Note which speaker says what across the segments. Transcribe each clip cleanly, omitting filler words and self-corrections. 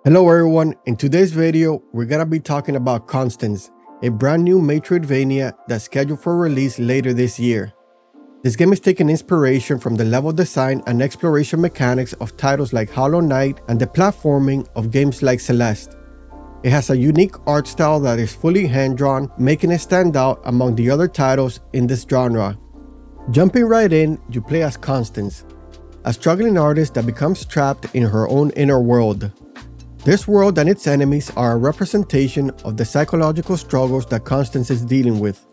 Speaker 1: Hello everyone, in today's video we're gonna be talking about Constance, a brand new Metroidvania that's scheduled for release later this year. This game is taking inspiration from the level design and exploration mechanics of titles like Hollow Knight and the platforming of games like Celeste. It has a unique art style that is fully hand-drawn, making it stand out among the other titles in this genre. Jumping right in, you play as Constance, a struggling artist that becomes trapped in her own inner world. This world and its enemies are a representation of the psychological struggles that Constance is dealing with.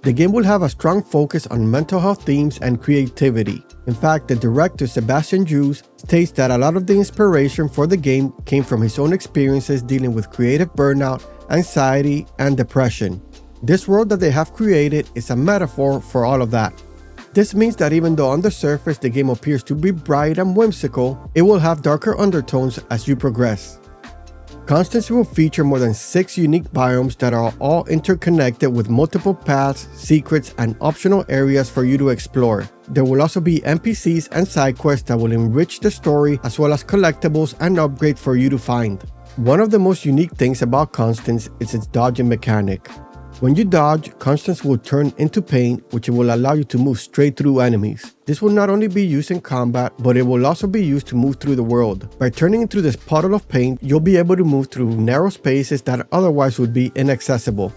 Speaker 1: The game will have a strong focus on mental health themes and creativity. In fact, the director Sebastian Juice states that a lot of the inspiration for the game came from his own experiences dealing with creative burnout, anxiety, and depression. This world that they have created is a metaphor for all of that. This means that even though on the surface the game appears to be bright and whimsical, it will have darker undertones as you progress. Constance will feature more than 6 unique biomes that are all interconnected with multiple paths, secrets, and optional areas for you to explore. There will also be NPCs and side quests that will enrich the story, as well as collectibles and upgrades for you to find. One of the most unique things about Constance is its dodging mechanic. When you dodge, Constance will turn into paint, which will allow you to move straight through enemies. This will not only be used in combat, but it will also be used to move through the world. By turning into this puddle of paint, you'll be able to move through narrow spaces that otherwise would be inaccessible.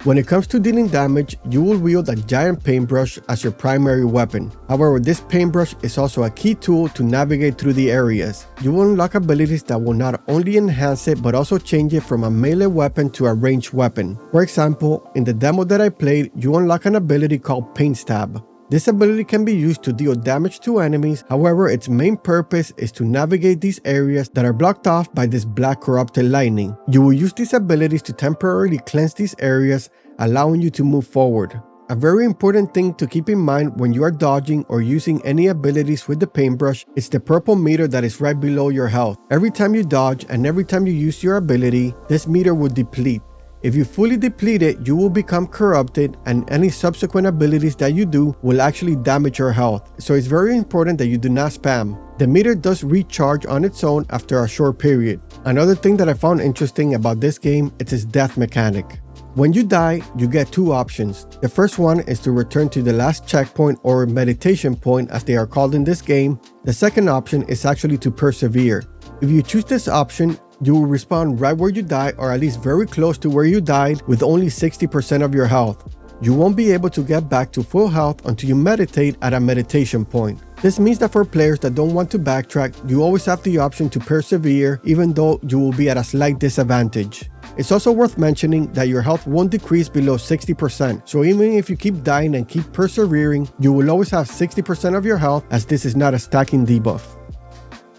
Speaker 1: When it comes to dealing damage, you will wield a giant paintbrush as your primary weapon. However, this paintbrush is also a key tool to navigate through the areas. You will unlock abilities that will not only enhance it, but also change it from a melee weapon to a ranged weapon. For example, in the demo that I played, you unlock an ability called Paint Stab. This ability can be used to deal damage to enemies, however its main purpose is to navigate these areas that are blocked off by this black corrupted lightning. You will use these abilities to temporarily cleanse these areas, allowing you to move forward. A very important thing to keep in mind when you are dodging or using any abilities with the paintbrush is the purple meter that is right below your health. Every time you dodge and every time you use your ability, this meter will deplete. If you fully deplete it, you will become corrupted, and any subsequent abilities that you do will actually damage your health. So it's very important that you do not spam. The meter does recharge on its own after a short period. Another thing that I found interesting about this game is its death mechanic. When you die, you get 2 options. The first one is to return to the last checkpoint or meditation point, as they are called in this game. The second option is actually to persevere. If you choose this option, you will respawn right where you died, or at least very close to where you died, with only 60% of your health. You won't be able to get back to full health until you meditate at a meditation point. This means that for players that don't want to backtrack, you always have the option to persevere, even though you will be at a slight disadvantage. It's also worth mentioning that your health won't decrease below 60%, so even if you keep dying and keep persevering, you will always have 60% of your health, as this is not a stacking debuff.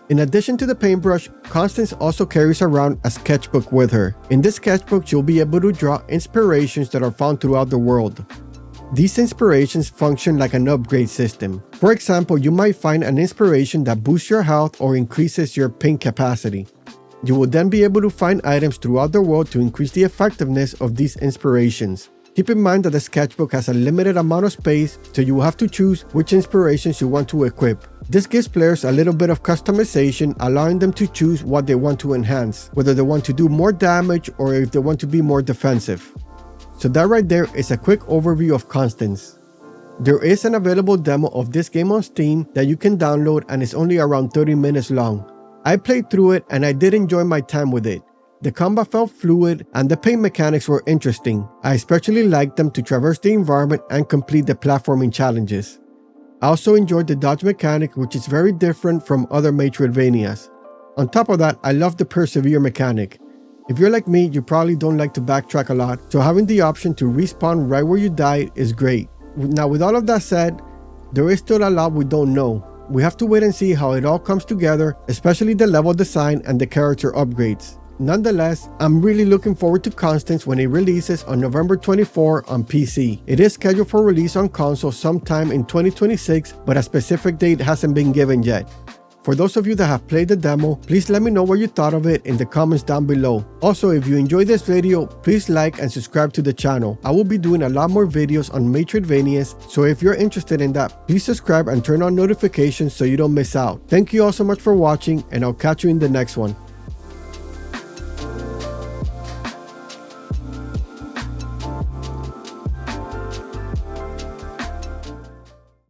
Speaker 1: In addition to the paintbrush, Constance also carries around a sketchbook with her. In this sketchbook, you'll be able to draw inspirations that are found throughout the world. These inspirations function like an upgrade system. For example, you might find an inspiration that boosts your health or increases your paint capacity. You will then be able to find items throughout the world to increase the effectiveness of these inspirations. Keep in mind that the sketchbook has a limited amount of space, so you will have to choose which inspirations you want to equip. This gives players a little bit of customization, allowing them to choose what they want to enhance, whether they want to do more damage or if they want to be more defensive. So that right there is a quick overview of Constance. There is an available demo of this game on Steam that you can download, and it's only around 30 minutes long. I played through it and I did enjoy my time with it. The combat felt fluid and the paint mechanics were interesting. I especially liked them to traverse the environment and complete the platforming challenges. I also enjoyed the dodge mechanic, which is very different from other Metroidvanias. On top of that, I love the persevere mechanic. If you're like me, you probably don't like to backtrack a lot, so having the option to respawn right where you died is great. Now, with all of that said, there is still a lot we don't know. We have to wait and see how it all comes together, especially the level design and the character upgrades. Nonetheless, I'm really looking forward to Constance when it releases on November 24 on PC. It is scheduled for release on console sometime in 2026, but a specific date hasn't been given yet. For those of you that have played the demo, please let me know what you thought of it in the comments down below. Also, if you enjoyed this video, please like and subscribe to the channel. I will be doing a lot more videos on Metroidvanias, so if you're interested in that, please subscribe and turn on notifications so you don't miss out. Thank you all so much for watching, and I'll catch you in the next one.